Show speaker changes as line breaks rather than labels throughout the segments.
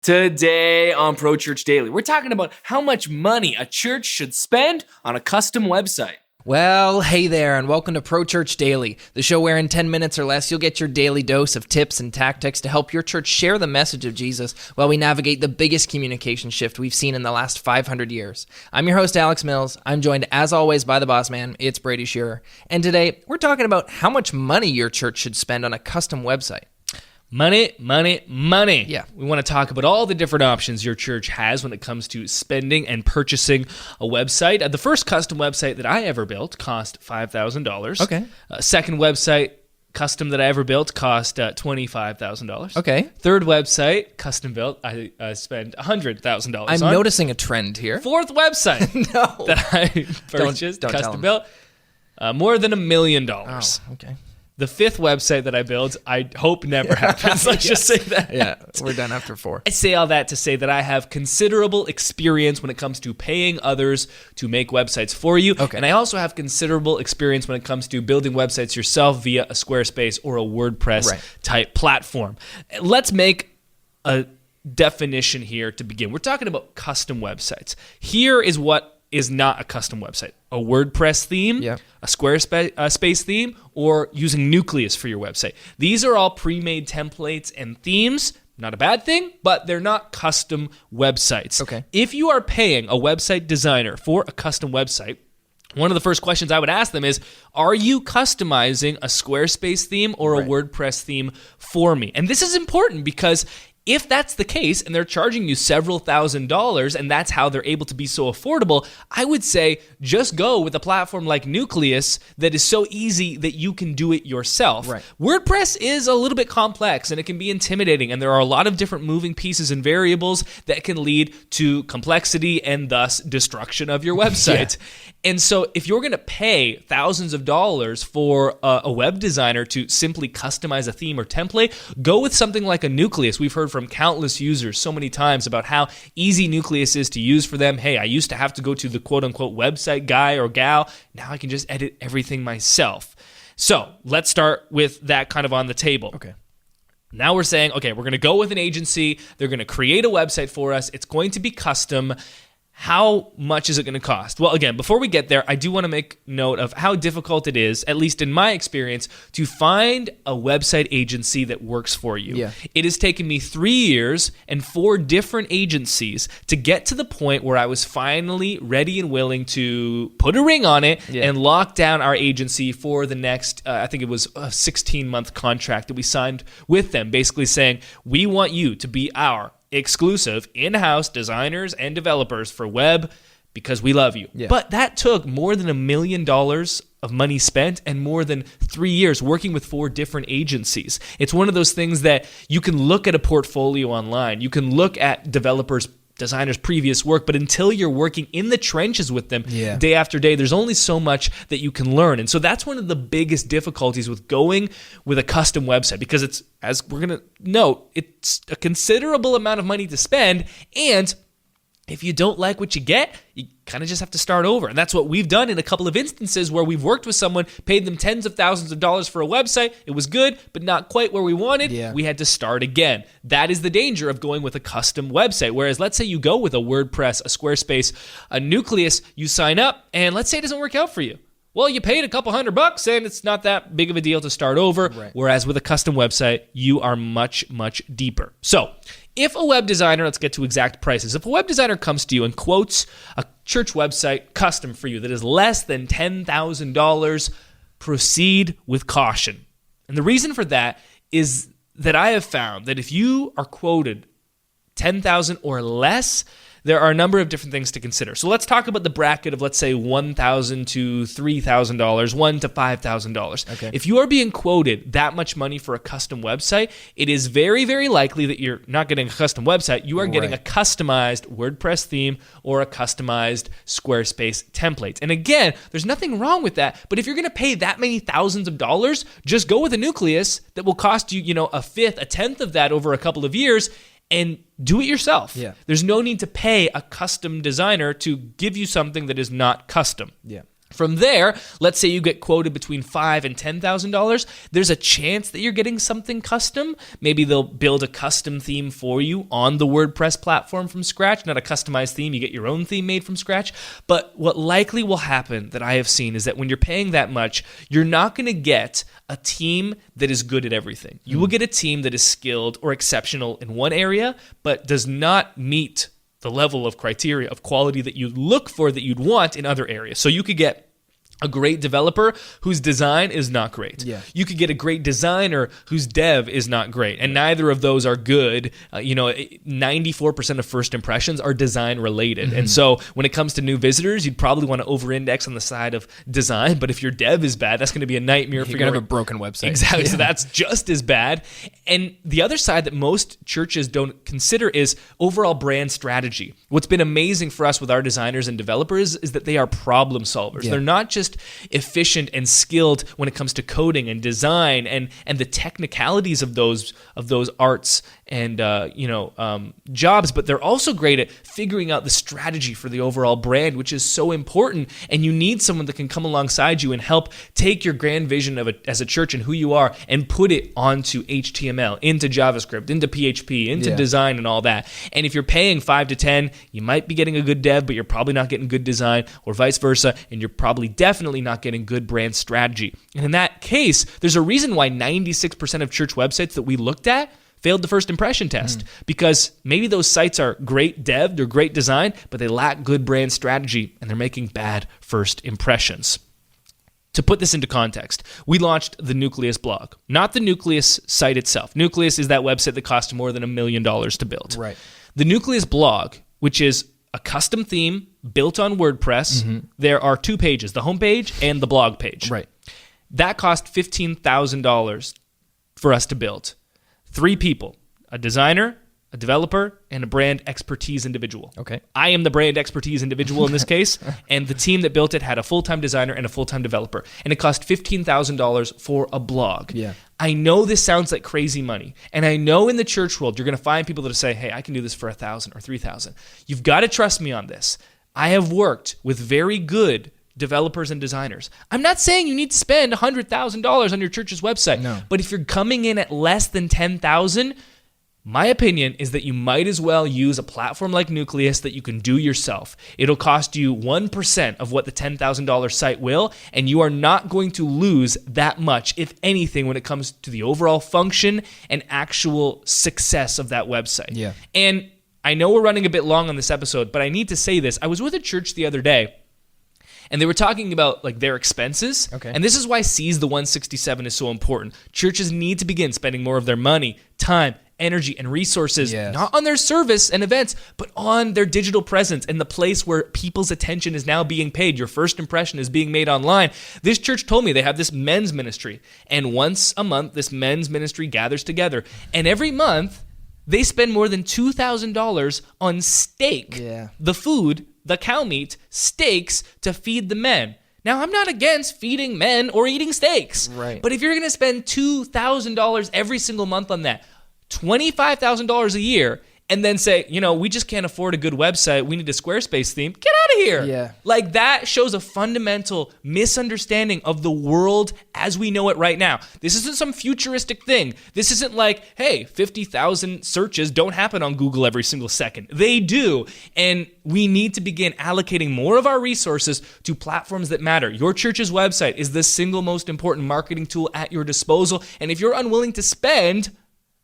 Today on Pro Church Daily, we're talking about how much money a church should spend on a custom website.
Well, hey there, and welcome to Pro Church Daily, the show where in 10 minutes or less, you'll get your daily dose of tips and tactics to help your church share the message of Jesus while we navigate the biggest communication shift we've seen in the last 500 years. I'm your host, Alex Mills. I'm joined, as always, by the boss man. It's Brady Shearer. And today, we're talking about how much money your church should spend on a custom website.
Money, money, money.
Yeah.
We want to talk about all the different options your church has when it comes to spending and purchasing a website. The first custom website that I ever built cost $5,000.
Okay.
Second website custom that I ever built cost $25,000.
Okay.
Third website custom built, I spent $100,000
I'm
on.
noticing a trend here.
Fourth website
No.
that I purchased,
Don't tell
custom
him.
built, more than $1 million.
Oh, okay.
The fifth website that I build, I hope never happens. Let's just say that.
Yeah, we're done after 4.
I say all that to say that I have considerable experience when it comes to paying others to make websites for you.
Okay.
And I also have considerable experience when it comes to building websites yourself via a Squarespace or a WordPress type platform. Let's make a definition here to begin. We're talking about custom websites. Here is what is not a custom website: a WordPress theme, a Squarespace theme, or using Nucleus for your website. These are all pre-made templates and themes. Not a bad thing, but they're not custom websites.
Okay.
If you are paying a website designer for a custom website, one of the first questions I would ask them is, are you customizing a Squarespace theme or a WordPress theme for me? And this is important because if that's the case and they're charging you several $1,000s and that's how they're able to be so affordable, I would say just go with a platform like Nucleus that is so easy that you can do it yourself.
Right.
WordPress is a little bit complex and it can be intimidating, and there are a lot of different moving pieces and variables that can lead to complexity and thus destruction of your website. And so if you're going to pay thousands of dollars for a web designer to simply customize a theme or template, go with something like a Nucleus. We've heard from countless users so many times about how easy Nucleus is to use for them. Hey, I used to have to go to the quote-unquote website guy or gal. Now I can just edit everything myself. So let's start with that kind of on the table.
Okay.
Now we're saying, okay, we're going to go with an agency. They're going to create a website for us. It's going to be custom. How much is it going to cost? Well, again, before we get there, I do want to make note of how difficult it is, at least in my experience, to find a website agency that works for you.
Yeah.
It has taken me 3 years and 4 different agencies to get to the point where I was finally ready and willing to put a ring on it and lock down our agency for the next, I think it was a 16-month contract that we signed with them, basically saying, we want you to be our exclusive in-house designers and developers for web because we love you.
Yeah.
But that took more than $1 million of money spent and more than 3 years working with 4 different agencies. It's one of those things that you can look at a portfolio online. You can look at designers' previous work, but until you're working in the trenches with them day after day, there's only so much that you can learn. And so that's one of the biggest difficulties with going with a custom website, because it's, as we're going to note, it's a considerable amount of money to spend, and if you don't like what you get, you kind of just have to start over. And that's what we've done in a couple of instances where we've worked with someone, paid them tens of thousands of dollars for a website. It was good, but not quite where we wanted.
Yeah.
We had to start again. That is the danger of going with a custom website. Whereas let's say you go with a WordPress, a Squarespace, a Nucleus, you sign up, and let's say it doesn't work out for you. Well, you paid a couple $100 and it's not that big of a deal to start over.
Right.
Whereas with a custom website, you are much, much deeper. So if a web designer, let's get to exact prices. If a web designer comes to you and quotes a church website custom for you that is less than $10,000, proceed with caution. And the reason for that is that I have found that if you are quoted $10,000 or less, there are a number of different things to consider. So let's talk about the bracket of, let's say, $1,000 to $3,000, $1,000 to $5,000.
Okay.
If you are being quoted that much money for a custom website, it is very, very likely that you're not getting a custom website. You are getting a customized WordPress theme or a customized Squarespace template. And again, there's nothing wrong with that, but if you're going to pay that many thousands of dollars, just go with a Nucleus that will cost you, a fifth, a tenth of that over a couple of years, and do it yourself.
Yeah.
There's no need to pay a custom designer to give you something that is not custom.
Yeah.
From there, let's say you get quoted between $5,000 and $10,000. There's a chance that you're getting something custom. Maybe they'll build a custom theme for you on the WordPress platform from scratch. Not a customized theme, you get your own theme made from scratch. But what likely will happen that I have seen is that when you're paying that much, you're not going to get a team that is good at everything. You will get a team that is skilled or exceptional in one area, but does not meet the level of criteria of quality that you look for, that you'd want in other areas. So you could get a great developer whose design is not great.
Yeah.
You could get a great designer whose dev is not great, and neither of those are good. 94% of first impressions are design related. And so when it comes to new visitors, you'd probably want to over-index on the side of design, but if your dev is bad, that's going to be a nightmare for you.
You're going to have a broken website.
Exactly,
Yeah.
so that's just as bad. And the other side that most churches don't consider is overall brand strategy. What's been amazing for us with our designers and developers is that they are problem solvers.
Yeah.
They're not just efficient and skilled when it comes to coding and design and the technicalities of those arts and jobs, but they're also great at figuring out the strategy for the overall brand, which is so important. And you need someone that can come alongside you and help take your grand vision of as a church and who you are and put it onto HTML, into JavaScript, into PHP, into design and all that. And if you're paying 5 to 10, you might be getting a good dev, but you're probably not getting good design, or vice versa, and you're probably definitely not getting good brand strategy. And in that case, there's a reason why 96% of church websites that we looked at failed the first impression test, because maybe those sites are great dev, they're great design, but they lack good brand strategy and they're making bad first impressions. To put this into context, we launched the Nucleus blog, not the Nucleus site itself. Nucleus is that website that cost more than $1 million to build.
Right.
The Nucleus blog, which is a custom theme built on WordPress. There are 2 pages, the homepage and the blog page.
Right.
That cost $15,000 for us to build. 3 people, a designer, a developer, and a brand expertise individual.
Okay.
I am the brand expertise individual in this case, and the team that built it had a full-time designer and a full-time developer, and it cost $15,000 for a blog.
Yeah.
I know this sounds like crazy money, and I know in the church world you're going to find people that say, hey, I can do this for $1,000 or $3,000. You've got to trust me on this. I have worked with very good developers and designers. I'm not saying you need to spend $100,000 on your church's website,
No.
but if you're coming in at less than $10,000, my opinion is that you might as well use a platform like Nucleus that you can do yourself. It'll cost you 1% of what the $10,000 site will, and you are not going to lose that much, if anything, when it comes to the overall function and actual success of that website.
Yeah.
And I know we're running a bit long on this episode, but I need to say this. I was with a church the other day, and they were talking about their expenses.
Okay.
And this is why Seize the 167 is so important. Churches need to begin spending more of their money, time, energy, and resources,
Yes.
not on their service and events, but on their digital presence and the place where people's attention is now being paid. Your first impression is being made online. This church told me they have this men's ministry, and once a month, this men's ministry gathers together. And every month, they spend more than $2,000 on steak,
Yeah.
the food, the cow meat, steaks to feed the men. Now, I'm not against feeding men or eating steaks.
Right.
But if you're going to spend $2,000 every single month on that, $25,000 a year, and then say, we just can't afford a good website, we need a Squarespace theme, get out of here.
Yeah.
That shows a fundamental misunderstanding of the world as we know it right now. This isn't some futuristic thing. This isn't like, hey, 50,000 searches don't happen on Google every single second. They do. And we need to begin allocating more of our resources to platforms that matter. Your church's website is the single most important marketing tool at your disposal. And if you're unwilling to spend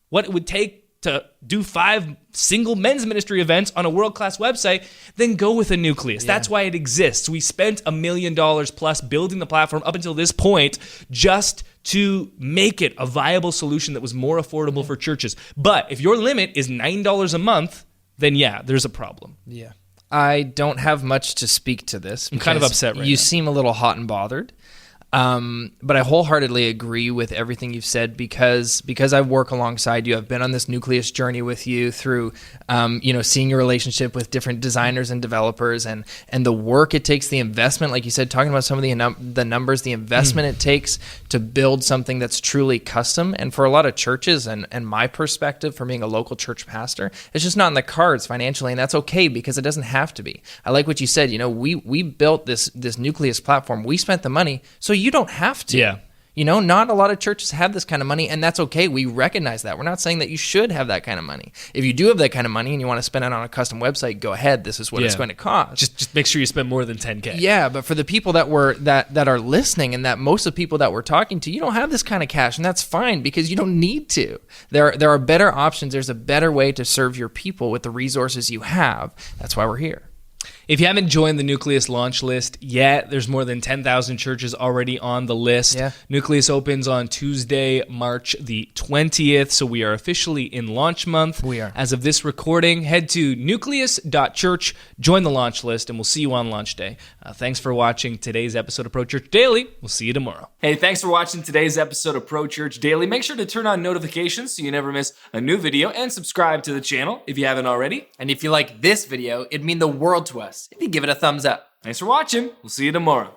what it would take to do 5 single men's ministry events on a world-class website, then go with a Nucleus.
Yeah.
That's why it exists. We spent $1 million plus building the platform up until this point just to make it a viable solution that was more affordable for churches. But if your limit is $9 a month, then yeah, there's a problem.
Yeah. I don't have much to speak to this.
I'm kind of
because
upset right
you
now.
seem a little hot and bothered. But I wholeheartedly agree with everything you've said because I work alongside you. I've been on this Nucleus journey with you through, seeing your relationship with different designers and developers and the work it takes, the investment, like you said, talking about some of the numbers, the investment it takes to build something that's truly custom. And for a lot of churches and my perspective from being a local church pastor, it's just not in the cards financially, and that's okay because it doesn't have to be. I like what you said. We built this Nucleus platform. We spent the money, so you don't have to.
Yeah.
Not a lot of churches have this kind of money, and that's okay. We recognize that. We're not saying that you should have that kind of money. If you do have that kind of money and you want to spend it on a custom website, go ahead. This is what it's going to cost.
Just make sure you spend more than $10K.
Yeah, but for the people that are listening, and that most of the people that we're talking to, you don't have this kind of cash, and that's fine because you don't need to. There are better options. There's a better way to serve your people with the resources you have. That's why we're here.
If you haven't joined the Nucleus launch list yet, there's more than 10,000 churches already on the list.
Yeah.
Nucleus opens on Tuesday, March the 20th, so we are officially in launch month.
We are.
As of this recording, head to nucleus.church, join the launch list, and we'll see you on launch day. Thanks for watching today's episode of Pro Church Daily. We'll see you tomorrow. Hey, thanks for watching today's episode of Pro Church Daily. Make sure to turn on notifications so you never miss a new video, and subscribe to the channel if you haven't already.
And if you like this video, it'd mean the world to us if you give it a thumbs up.
Thanks for watching. We'll see you tomorrow.